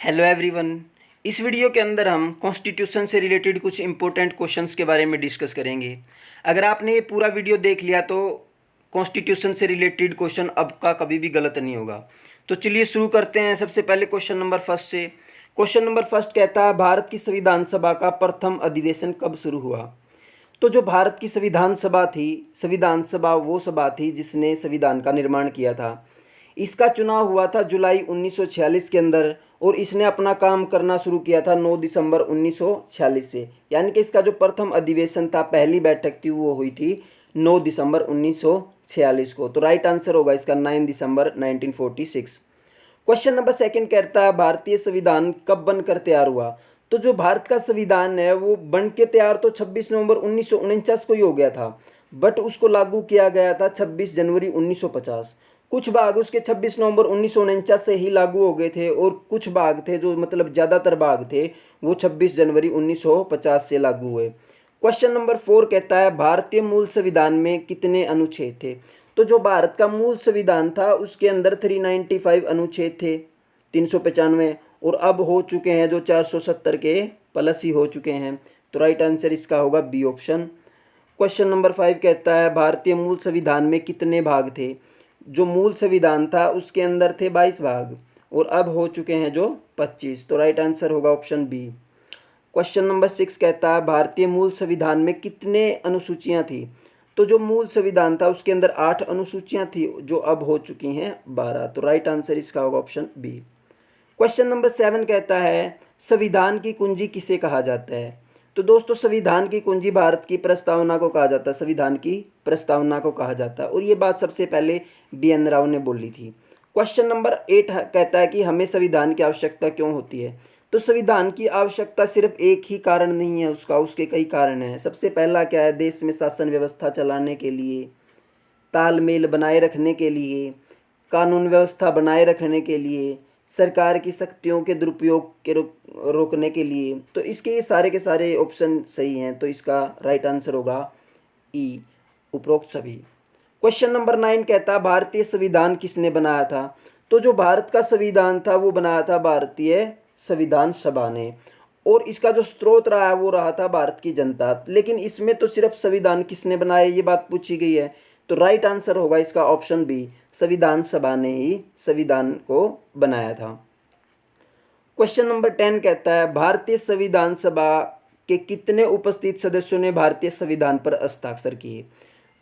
Hello everyone. इस video के अंदर हम कॉन्स्टिट्यूशन से रिलेटेड कुछ इंपॉर्टेंट क्वेश्चंस के बारे में डिस्कस करेंगे। अगर आपने ये पूरा वीडियो देख लिया तो कॉन्स्टिट्यूशन से रिलेटेड क्वेश्चन अब का कभी भी गलत नहीं होगा। तो चलिए शुरू करते हैं। सबसे पहले क्वेश्चन नंबर फर्स्ट से। क्वेश्चन नंबर फर्स्ट कहता है, भारत की संविधान सभा का प्रथम अधिवेशन कब शुरू हुआ? तो जो भारत की संविधान सभा थी, संविधान सभा वो सभा थी जिसने संविधान का निर्माण किया था। इसका चुनाव हुआ था जुलाई 1946 के अंदर और इसने अपना काम करना शुरू किया था 9 दिसंबर 1946 से। यानी कि इसका जो प्रथम अधिवेशन था, पहली बैठक थी, वो हुई थी 9 दिसंबर 1946 को। तो राइट आंसर होगा इसका 9 दिसंबर 1946। क्वेश्चन नंबर सेकंड कहता है, भारतीय संविधान कब बनकर तैयार हुआ? तो जो भारत का संविधान है वो बन के तैयार तो 26 नवंबर 1949 को ही हो गया था, बट उसको लागू किया गया था 26 जनवरी 1950। कुछ भाग उसके 26 नवंबर 1949 से ही लागू हो गए थे और कुछ भाग थे जो मतलब ज़्यादातर भाग थे वो 26 जनवरी 1950 से लागू हुए। क्वेश्चन नंबर 4 कहता है, भारतीय मूल संविधान में कितने अनुच्छेद थे? तो जो भारत का मूल संविधान था उसके अंदर 395 अनुच्छेद थे, 395, और अब हो चुके हैं जो 470 के प्लस ही हो चुके हैं। तो राइट आंसर इसका होगा बी ऑप्शन। क्वेश्चन नंबर 5 कहता है, भारतीय मूल संविधान में कितने भाग थे? जो मूल संविधान था उसके अंदर थे 22 भाग और अब हो चुके हैं जो 25। तो राइट आंसर होगा ऑप्शन बी। क्वेश्चन नंबर 6 कहता है, भारतीय मूल संविधान में कितने अनुसूचियां थी? तो जो मूल संविधान था उसके अंदर 8 अनुसूचियां थी जो अब हो चुकी हैं 12। तो राइट आंसर इसका होगा ऑप्शन बी। क्वेश्चन नंबर 7 कहता है, संविधान की कुंजी किसे कहा जाता है? तो दोस्तों संविधान की कुंजी भारत की प्रस्तावना को कहा जाता है, संविधान की प्रस्तावना को कहा जाता है, और ये बात सबसे पहले बी.एन. राव ने बोली थी। क्वेश्चन नंबर 8 कहता है कि हमें संविधान की आवश्यकता क्यों होती है? तो संविधान की आवश्यकता सिर्फ एक ही कारण नहीं है उसका, उसके कई कारण हैं। सबसे पहला क्या है, देश में शासन व्यवस्था चलाने के लिए, तालमेल बनाए रखने के लिए, कानून व्यवस्था बनाए रखने के लिए, सरकार की शक्तियों के दुरुपयोग के रोकने के लिए। तो इसके ये सारे के सारे ऑप्शन सही हैं, तो इसका राइट आंसर होगा ई, उपरोक्त सभी। क्वेश्चन नंबर 9 कहता है, भारतीय संविधान किसने बनाया था? तो जो भारत का संविधान था वो बनाया था भारतीय संविधान सभा ने, और इसका जो स्रोत रहा है वो रहा था भारत की जनता। लेकिन इसमें तो सिर्फ संविधान किसने बनाया ये बात पूछी गई है, तो राइट आंसर होगा इसका ऑप्शन बी, संविधान सभा ने ही संविधान को बनाया था। क्वेश्चन नंबर 10 कहता है, भारतीय संविधान सभा के कितने उपस्थित सदस्यों ने भारतीय संविधान पर हस्ताक्षर किए?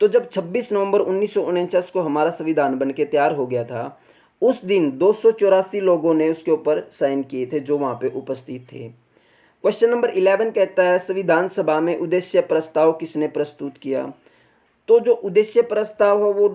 तो जब 26 नवंबर 1949 को हमारा संविधान बनके तैयार हो गया था, उस दिन 284 लोगों ने उसके ऊपर साइन किए थे जो वहाँ पे उपस्थित थे। क्वेश्चन नंबर 11 कहता है, संविधान सभा में उद्देश्य प्रस्ताव किसने प्रस्तुत किया? तो जो उद्देश्य प्रस्ताव है वो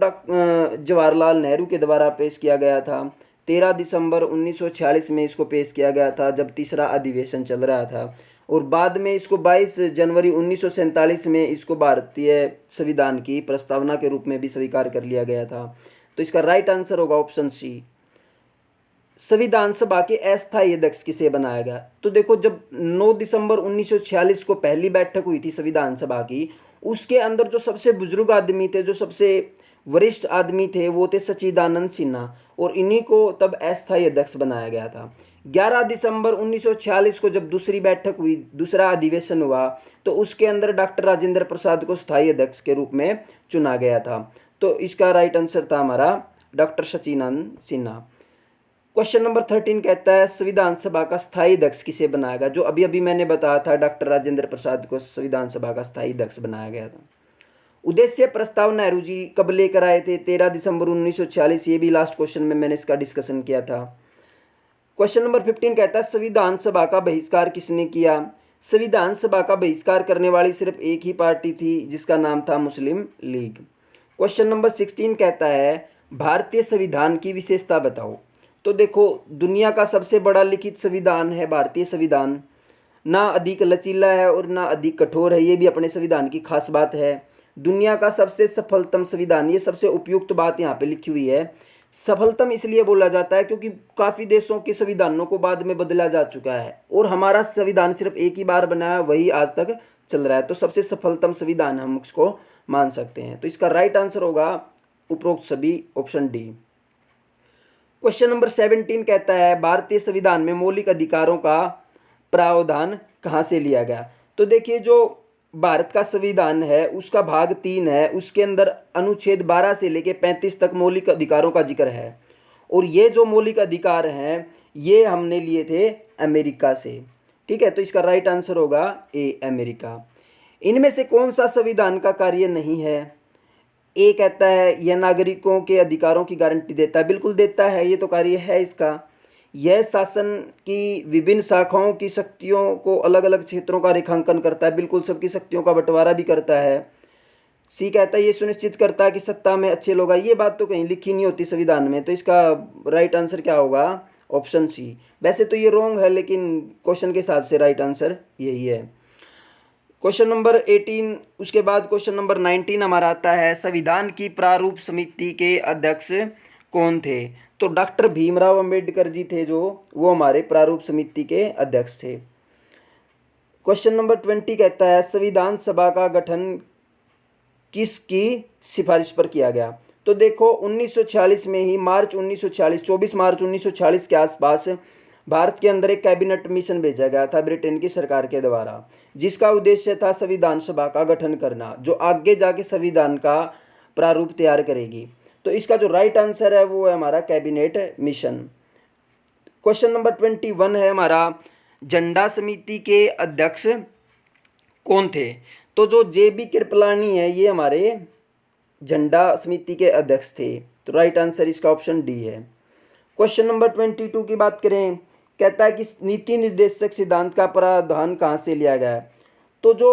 जवाहरलाल नेहरू के द्वारा पेश किया गया था। 13 दिसंबर 1946 में इसको पेश किया गया था जब तीसरा अधिवेशन चल रहा था, और बाद में इसको 22 जनवरी 1947 में इसको भारतीय संविधान की प्रस्तावना के रूप में भी स्वीकार कर लिया गया था। तो इसका राइट आंसर होगा ऑप्शन सी, संविधान सभा के अस्थायी अध्यक्ष किसे बनाया गया? तो देखो, जब 9 दिसंबर 1946 को पहली बैठक हुई थी संविधान सभा की, उसके अंदर जो सबसे बुजुर्ग आदमी थे, जो सबसे वरिष्ठ आदमी थे, वो थे सच्चिदानंद सिन्हा, और इन्हीं को तब अस्थायी अध्यक्ष बनाया गया था। 11 दिसंबर 1946 को जब दूसरी बैठक हुई, दूसरा अधिवेशन हुआ, तो उसके अंदर डॉक्टर राजेंद्र प्रसाद को स्थायी अध्यक्ष के रूप में चुना गया था। तो इसका राइट आंसर था हमारा डॉक्टर सच्चिदानंद सिन्हा। क्वेश्चन नंबर 13 कहता है, संविधान सभा का स्थायी अध्यक्ष किसे बनाएगा? जो अभी अभी मैंने बताया था, डॉक्टर राजेंद्र प्रसाद को संविधान सभा का स्थायी अध्यक्ष बनाया गया था। उद्देश्य प्रस्ताव नेहरू जी कब लेकर आए थे? 13 दिसंबर 1946। ये भी लास्ट क्वेश्चन में मैंने इसका डिस्कशन किया था। क्वेश्चन नंबर 15 कहता है, संविधान सभा का बहिष्कार किसने किया? संविधान सभा का बहिष्कार करने वाली सिर्फ एक ही पार्टी थी जिसका नाम था मुस्लिम लीग। क्वेश्चन नंबर 16 कहता है, भारतीय संविधान की विशेषता बताओ। तो देखो, दुनिया का सबसे बड़ा लिखित संविधान है भारतीय संविधान, ना अधिक लचीला है और ना अधिक कठोर है, ये भी अपने संविधान की खास बात है। दुनिया का सबसे सफलतम संविधान, ये सबसे उपयुक्त बात यहाँ पे लिखी हुई है। सफलतम इसलिए बोला जाता है क्योंकि काफ़ी देशों के संविधानों को बाद में बदला जा चुका है और हमारा संविधान सिर्फ एक ही बार बना है, वही आज तक चल रहा है। तो सबसे सफलतम संविधान हम उसको मान सकते हैं। तो इसका राइट आंसर होगा उपरोक्त सभी, ऑप्शन डी। क्वेश्चन नंबर 17 कहता है भारतीय संविधान में मौलिक अधिकारों का प्रावधान कहाँ से लिया गया। तो देखिए जो भारत का संविधान है उसका भाग 3 है, उसके अंदर अनुच्छेद 12 से लेके 35 तक मौलिक अधिकारों का जिक्र है। और ये जो मौलिक अधिकार हैं ये हमने लिए थे अमेरिका से। ठीक है, तो इसका राइट आंसर होगा ए, अमेरिका। इनमें से कौन सा संविधान का कार्य नहीं है। ए कहता है यह नागरिकों के अधिकारों की गारंटी देता है, बिल्कुल देता है, ये तो कार्य है इसका। यह शासन की विभिन्न शाखाओं की शक्तियों को अलग अलग क्षेत्रों का रेखांकन करता है, बिल्कुल सबकी शक्तियों का बंटवारा भी करता है। सी कहता है ये सुनिश्चित करता है कि सत्ता में अच्छे लोग आए। ये बात तो कहीं लिखी नहीं होती संविधान में, तो इसका राइट आंसर क्या होगा, ऑप्शन सी। वैसे तो ये रॉन्ग है लेकिन क्वेश्चन के हिसाब से राइट आंसर यही है। क्वेश्चन नंबर 18 उसके बाद क्वेश्चन नंबर 19 हमारा आता है संविधान की प्रारूप समिति के अध्यक्ष कौन थे। तो डॉक्टर भीमराव अंबेडकर जी थे जो वो हमारे प्रारूप समिति के अध्यक्ष थे। क्वेश्चन नंबर 20 कहता है संविधान सभा का गठन किसकी सिफारिश पर किया गया। तो देखो 1946 में ही मार्च 1946 24 मार्च 1946 के आसपास भारत के अंदर एक कैबिनेट मिशन भेजा गया था ब्रिटेन की सरकार के द्वारा, जिसका उद्देश्य था संविधान सभा का गठन करना जो आगे जाके संविधान का प्रारूप तैयार करेगी। तो इसका जो राइट आंसर है वो है हमारा कैबिनेट मिशन। क्वेश्चन नंबर 21 है हमारा झंडा समिति के अध्यक्ष कौन थे। तो जो JB कृपलानी है ये हमारे झंडा समिति के अध्यक्ष थे। तो राइट आंसर इसका ऑप्शन डी है। क्वेश्चन नंबर 22 की बात करें, कहता है कि नीति निर्देशक सिद्धांत का प्रावधान कहाँ से लिया गया है। तो जो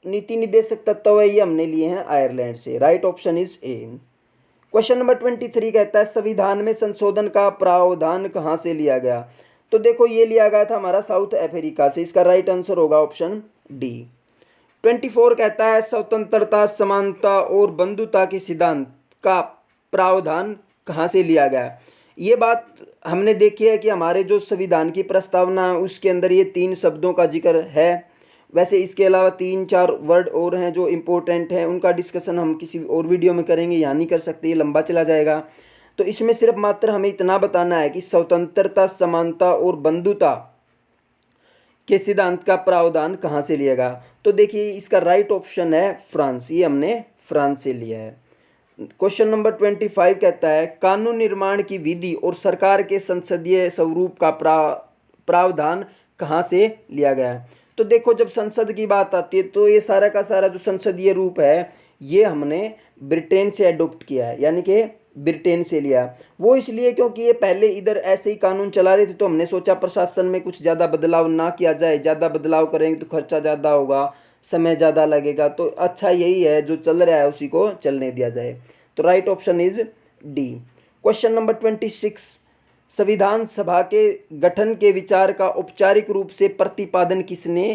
नीति निर्देशक तत्व है ये हमने लिए हैं आयरलैंड से। Right option is a. Question number 23 कहता है संविधान में संशोधन का प्रावधान कहाँ से लिया गया। तो देखो ये लिया गया था हमारा साउथ अफ्रीका से। इसका राइट आंसर होगा ऑप्शन डी। 24 कहता है स्वतंत्रता समानता और बंधुता के सिद्धांत का प्रावधान कहाँ से लिया गया। ये बात हमने देखी है कि हमारे जो संविधान की प्रस्तावना है उसके अंदर ये 3 शब्दों का जिक्र है। वैसे इसके अलावा 3-4 वर्ड और हैं जो इम्पोर्टेंट हैं, उनका डिस्कशन हम किसी और वीडियो में करेंगे, यहाँ नहीं कर सकते, ये लंबा चला जाएगा। तो इसमें सिर्फ मात्र हमें इतना बताना है कि स्वतंत्रता समानता और बंधुता के सिद्धांत का प्रावधान कहाँ से लिया गया। तो देखिए इसका राइट ऑप्शन है फ्रांस, ये हमने फ्रांस से लिया है। क्वेश्चन नंबर 25 कहता है कानून निर्माण की विधि और सरकार के संसदीय स्वरूप का प्रावधान कहाँ से लिया गया है। तो देखो जब संसद की बात आती है तो ये सारा का सारा जो संसदीय रूप है ये हमने ब्रिटेन से अडोप्ट किया है, यानी कि ब्रिटेन से लिया। वो इसलिए क्योंकि ये पहले इधर ऐसे ही कानून चला रहे थे, तो हमने सोचा प्रशासन में कुछ ज़्यादा बदलाव ना किया जाए, ज़्यादा बदलाव करेंगे तो खर्चा ज़्यादा होगा, समय ज़्यादा लगेगा, तो अच्छा यही है जो चल रहा है उसी को चलने दिया जाए। तो right option is D. Question number 26 संविधान सभा के गठन के विचार का औपचारिक रूप से प्रतिपादन किसने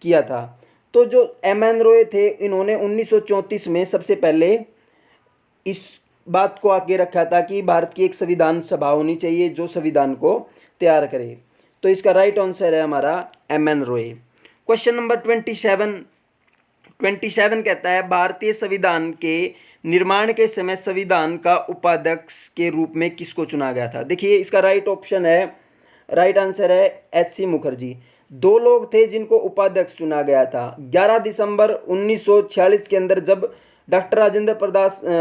किया था। तो जो MN रॉय थे इन्होंने 1934 में सबसे पहले इस बात को आगे रखा था कि भारत की एक संविधान सभा होनी चाहिए जो संविधान को तैयार करे। तो इसका राइट आंसर है हमारा MN रॉय। क्वेश्चन नंबर 27 कहता है भारतीय संविधान के निर्माण के समय संविधान का उपाध्यक्ष के रूप में किसको चुना गया था। देखिए इसका राइट ऑप्शन है, राइट आंसर है HC मुखर्जी। 2 लोग थे जिनको उपाध्यक्ष चुना गया था। 11 दिसंबर 1946 के अंदर जब डॉक्टर राजेंद्र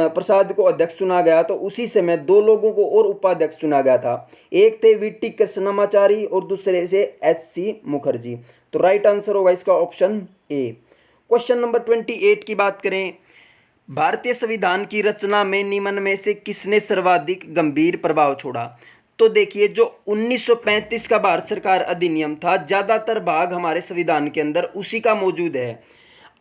प्रसाद को अध्यक्ष चुना गया तो उसी समय 2 लोगों को और उपाध्यक्ष चुना गया था। एक थे VT कृष्णमाचारी और दूसरे से HC मुखर्जी। तो राइट आंसर होगा इसका ऑप्शन ए। क्वेश्चन नंबर 28 की बात करें, भारतीय संविधान की रचना में निम्न में से किसने सर्वाधिक गंभीर प्रभाव छोड़ा। तो देखिए जो 1935 का भारत सरकार अधिनियम था ज़्यादातर भाग हमारे संविधान के अंदर उसी का मौजूद है।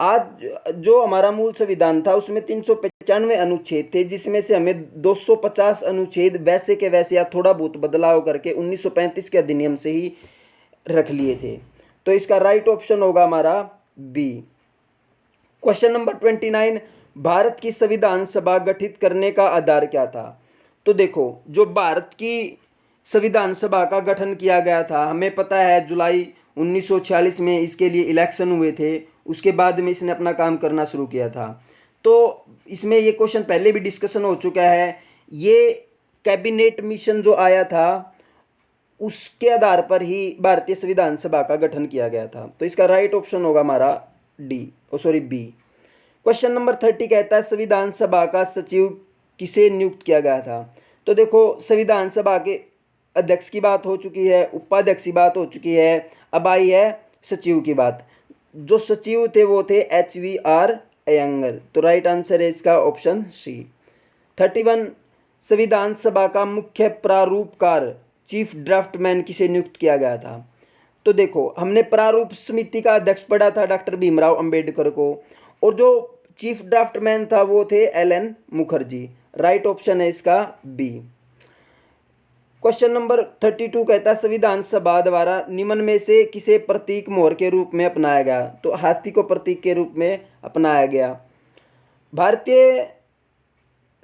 आज जो हमारा मूल संविधान था उसमें 395 अनुच्छेद थे, जिसमें से हमें 250 अनुच्छेद वैसे के वैसे या थोड़ा बहुत बदलाव करके 1935 के अधिनियम से ही रख लिए थे। तो इसका राइट ऑप्शन होगा हमारा बी। क्वेश्चन नंबर 29 भारत की संविधान सभा गठित करने का आधार क्या था। तो देखो जो भारत की संविधान सभा का गठन किया गया था हमें पता है जुलाई 1946 में इसके लिए इलेक्शन हुए थे, उसके बाद में इसने अपना काम करना शुरू किया था। तो इसमें ये क्वेश्चन पहले भी डिस्कशन हो चुका है। ये कैबिनेट मिशन जो आया था उसके आधार पर ही भारतीय संविधान सभा का गठन किया गया था। तो इसका राइट ऑप्शन होगा हमारा बी। क्वेश्चन नंबर 30 कहता है संविधान सभा का सचिव किसे नियुक्त किया गया था। तो देखो संविधान सभा के अध्यक्ष की बात हो चुकी है, उपाध्यक्ष की बात हो चुकी है, अब आई है सचिव की बात। जो सचिव थे वो थे HVR अयंगर। तो राइट आंसर है इसका ऑप्शन सी। 31 संविधान सभा का मुख्य प्रारूपकार चीफ ड्राफ्टमैन किसे नियुक्त किया गया था। तो देखो हमने प्रारूप समिति का अध्यक्ष पढ़ा था डॉक्टर भीमराव अंबेडकर को, और जो चीफ ड्राफ्टमैन था वो थे LN मुखर्जी। राइट ऑप्शन है इसका बी। क्वेश्चन नंबर 32 कहता है संविधान सभा द्वारा निम्न में से किसे प्रतीक मोहर के रूप में अपनाया गया। तो हाथी को प्रतीक के रूप में अपनाया गया। भारतीय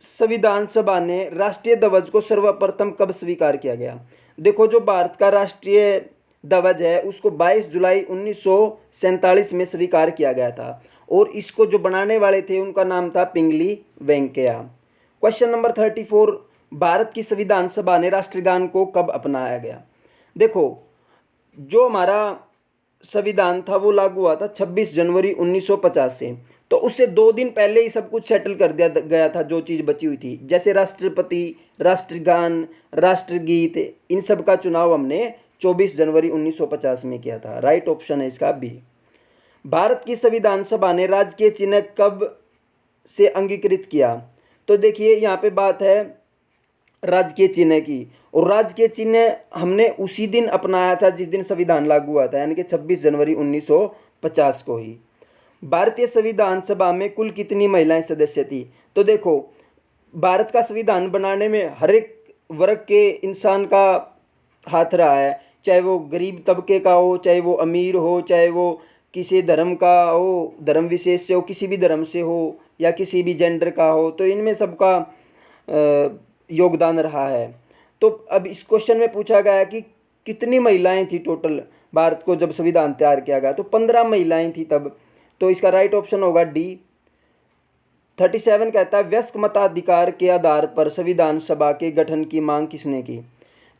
संविधान सभा ने राष्ट्रीय ध्वज को सर्वप्रथम कब स्वीकार किया गया। देखो जो भारत का राष्ट्रीय ध्वज है उसको 22 जुलाई 1947 में स्वीकार किया गया था, और इसको जो बनाने वाले थे उनका नाम था पिंगली वेंकैया। क्वेश्चन नंबर 34 भारत की संविधान सभा ने राष्ट्रगान को कब अपनाया गया। देखो जो हमारा संविधान था वो लागू हुआ था 26 जनवरी 1950 से, तो उससे 2 दिन पहले ही सब कुछ सेटल कर दिया गया था जो चीज़ बची हुई थी, जैसे राष्ट्रपति, राष्ट्रगान, राष्ट्रगीत, इन सब का चुनाव हमने 24 जनवरी 1950 में किया था। राइट ऑप्शन है इसका बी। भारत की संविधान सभा ने राजकीय चिन्ह कब से अंगीकृत किया। तो देखिए यहाँ पे बात है राजकीय चिन्ह की, और राजकीय चिन्ह हमने उसी दिन अपनाया था जिस दिन संविधान लागू हुआ था, यानी कि 26 जनवरी 1950 को ही। भारतीय संविधान सभा में कुल कितनी महिलाएं सदस्य थी। तो देखो भारत का संविधान बनाने में हर एक वर्ग के इंसान का हाथ रहा है, चाहे वो गरीब तबके का हो, चाहे वो अमीर हो, चाहे वो किसी धर्म का हो, धर्म विशेष से हो, किसी भी धर्म से हो, या किसी भी जेंडर का हो, तो इनमें सबका योगदान रहा है। तो अब इस क्वेश्चन में पूछा गया है कि कितनी महिलाएं थी टोटल भारत को जब संविधान तैयार किया गया, तो 15 महिलाएं थी तब। तो इसका राइट ऑप्शन होगा डी। 37 कहता है वयस्क मताधिकार के आधार पर संविधान सभा के गठन की मांग किसने की।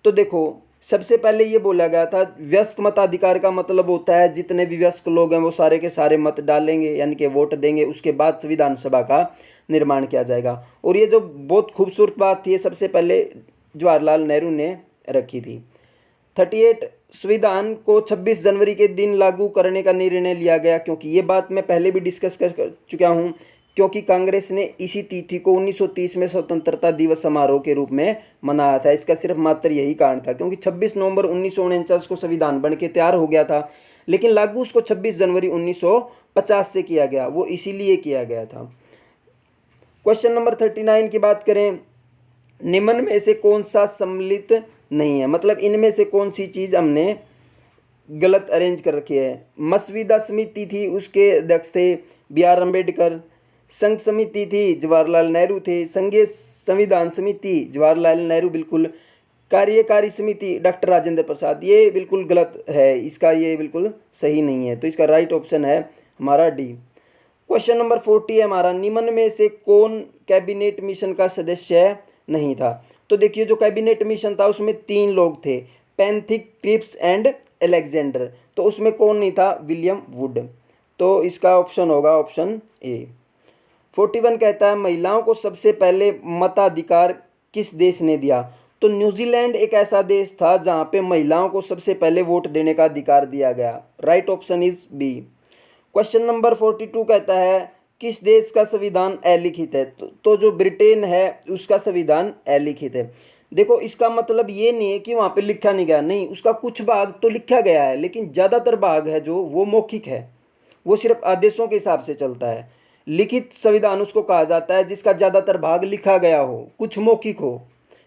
तो देखो सबसे पहले ये बोला गया था वयस्क मताधिकार का मतलब होता है जितने भी वयस्क लोग हैं वो सारे के सारे मत डालेंगे, यानी कि वोट देंगे, उसके बाद संविधान सभा का निर्माण किया जाएगा। और ये जो बहुत खूबसूरत बात थी ये सबसे पहले जवाहरलाल नेहरू ने रखी थी। 38 संविधान को 26 जनवरी के दिन लागू करने का निर्णय लिया गया, क्योंकि ये बात मैं पहले भी डिस्कस कर चुका हूँ, क्योंकि कांग्रेस ने इसी तिथि को 1930 में स्वतंत्रता दिवस समारोह के रूप में मनाया था। इसका सिर्फ मात्र यही कारण था, क्योंकि 26 नवंबर 1949 को संविधान बन के तैयार हो गया था, लेकिन लागू उसको 26 जनवरी 1950 से किया गया, वो इसीलिए किया गया था। क्वेश्चन नंबर 39 की बात करें, निम्न में से कौन सा सम्मिलित नहीं है, मतलब इनमें से कौन सी चीज़ हमने गलत अरेंज कर रखी है। मसविदा समिति थी, उसके अध्यक्ष थे BR अम्बेडकर। संघ समिति थी, जवाहरलाल नेहरू थे। संघीय संविधान समिति, जवाहरलाल नेहरू बिल्कुल। कार्यकारी समिति, डॉक्टर राजेंद्र प्रसाद। ये बिल्कुल गलत है, इसका ये बिल्कुल सही नहीं है। तो इसका राइट ऑप्शन है हमारा डी। क्वेश्चन नंबर 40 है हमारा, निम्न में से कौन कैबिनेट मिशन का सदस्य नहीं था। तो देखिए जो कैबिनेट मिशन था उसमें 3 लोग थे, पैंथिक, क्रिप्स एंड अलेक्जेंडर। तो उसमें कौन नहीं था, विलियम वुड। तो इसका ऑप्शन होगा ऑप्शन ए। 41 कहता है महिलाओं को सबसे पहले मताधिकार किस देश ने दिया। तो न्यूजीलैंड एक ऐसा देश था जहाँ पे महिलाओं को सबसे पहले वोट देने का अधिकार दिया गया। Right option is B. Question number 42 कहता है किस देश का संविधान अलिखित है। तो जो ब्रिटेन है उसका संविधान अलिखित है। देखो इसका मतलब ये नहीं है कि वहाँ पे लिखा नहीं गया, नहीं, उसका कुछ भाग तो लिखा गया है, लेकिन ज़्यादातर भाग है जो वो मौखिक है, वो सिर्फ आदेशों के हिसाब से चलता है। लिखित संविधान उसको कहा जाता है जिसका ज़्यादातर भाग लिखा गया हो, कुछ मौखिक हो।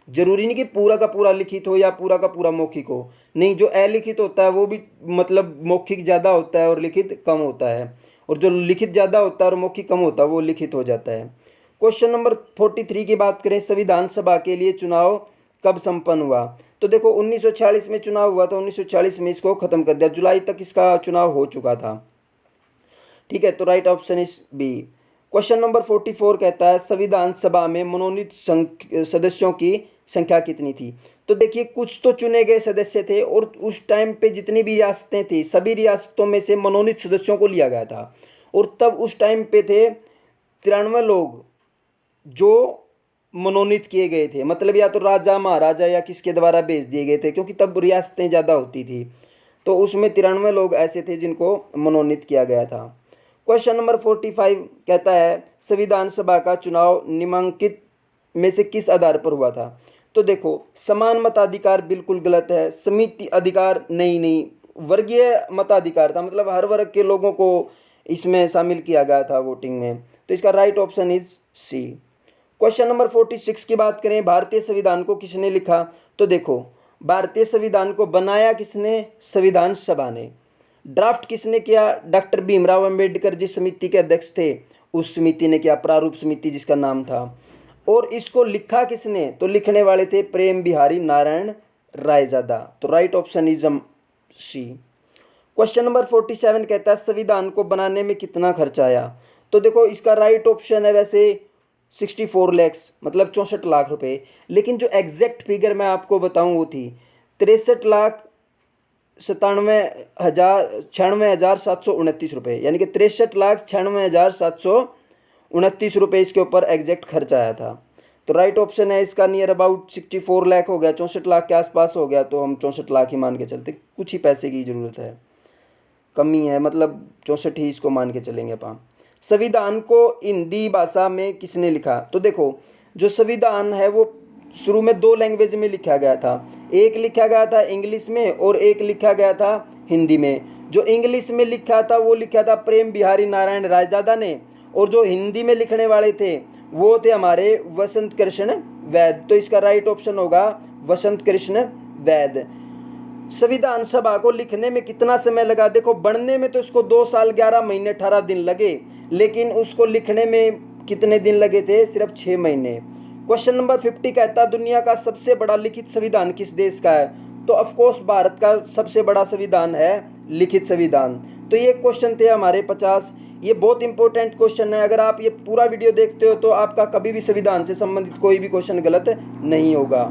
जरूरी नहीं कि पूरा का पूरा लिखित हो या पूरा का पूरा मौखिक हो, नहीं, जो अलिखित होता है वो भी मतलब मौखिक ज़्यादा होता है और लिखित कम होता है, और जो लिखित ज़्यादा होता है और मौखिक कम होता है वो लिखित हो जाता है। क्वेश्चन नंबर 43 की बात करें, संविधान सभा के लिए चुनाव कब संपन्न हुआ। तो देखो 1946 में चुनाव हुआ था, 1940 में इसको खत्म कर दिया, जुलाई तक इसका चुनाव हो चुका था। ठीक है, तो right option is B. Question number 44 कहता है संविधान सभा में मनोनीत सदस्यों की संख्या कितनी थी। तो देखिए कुछ तो चुने गए सदस्य थे और उस टाइम पे जितनी भी रियासतें थी सभी रियासतों में से मनोनीत सदस्यों को लिया गया था। और तब उस टाइम पे थे 93 लोग जो मनोनीत किए गए थे, मतलब या तो राजा महाराजा या किसके द्वारा भेज दिए गए थे, क्योंकि तब रियासतें ज़्यादा होती थी। तो उसमें 93 लोग ऐसे थे जिनको मनोनीत किया गया था। क्वेश्चन नंबर 45 कहता है संविधान सभा का चुनाव निम्नलिखित में से किस आधार पर हुआ था। तो देखो समान मताधिकार बिल्कुल गलत है, समिति अधिकार नहीं, वर्गीय मताधिकार था, मतलब हर वर्ग के लोगों को इसमें शामिल किया गया था वोटिंग में। तो इसका right option is C. Question number 46 की बात करें, भारतीय संविधान को किसने लिखा। तो देखो भारतीय संविधान को बनाया किसने, संविधान सभा ने। ड्राफ्ट किसने किया, डॉक्टर भीमराव अंबेडकर जिस समिति के अध्यक्ष थे उस समिति ने किया, प्रारूप समिति जिसका नाम था। और इसको लिखा किसने, तो लिखने वाले थे प्रेम बिहारी नारायण रायजादा। तो right option is C. Question number 47 कहता है संविधान को बनाने में कितना खर्चा आया। तो देखो इसका राइट ऑप्शन है वैसे 64 लाख, मतलब 64 लाख रुपए, लेकिन जो एग्जैक्ट फिगर मैं आपको बताऊं वो थी 63,96,729 रुपये, यानी कि 63,96,729 रुपये इसके ऊपर एग्जैक्ट खर्च आया था। तो राइट ऑप्शन है इसका नियर अबाउट 64 लाख हो गया, 64 लाख के आसपास हो गया, तो हम 64 लाख ही मान के चलते, कुछ ही पैसे की ज़रूरत है, कमी है, मतलब 64 ही इसको मान के चलेंगे अपन। संविधान को हिंदी भाषा में किसने लिखा। तो देखो जो संविधान है वो शुरू में 2 लैंग्वेज में लिखा गया था, एक लिखा गया था इंग्लिश में और एक लिखा गया था हिंदी में। जो इंग्लिश में लिखा था वो लिखा था प्रेम बिहारी नारायण रायजादा ने, और जो हिंदी में लिखने वाले थे वो थे हमारे वसंत कृष्ण वैद। तो इसका राइट ऑप्शन होगा वसंत कृष्ण वैद। संविधान सभा को लिखने में कितना समय लगा। देखो बनने में तो इसको 2 साल 11 महीने 18 दिन लगे, लेकिन उसको लिखने में कितने दिन लगे थे, सिर्फ 6 महीने। क्वेश्चन नंबर 50 कहता है दुनिया का सबसे बड़ा लिखित संविधान किस देश का है। तो ऑफकोर्स भारत का सबसे बड़ा संविधान है लिखित संविधान। तो ये क्वेश्चन थे हमारे 50। ये बहुत इंपॉर्टेंट क्वेश्चन है, अगर आप ये पूरा वीडियो देखते हो तो आपका कभी भी संविधान से संबंधित कोई भी क्वेश्चन गलत नहीं होगा।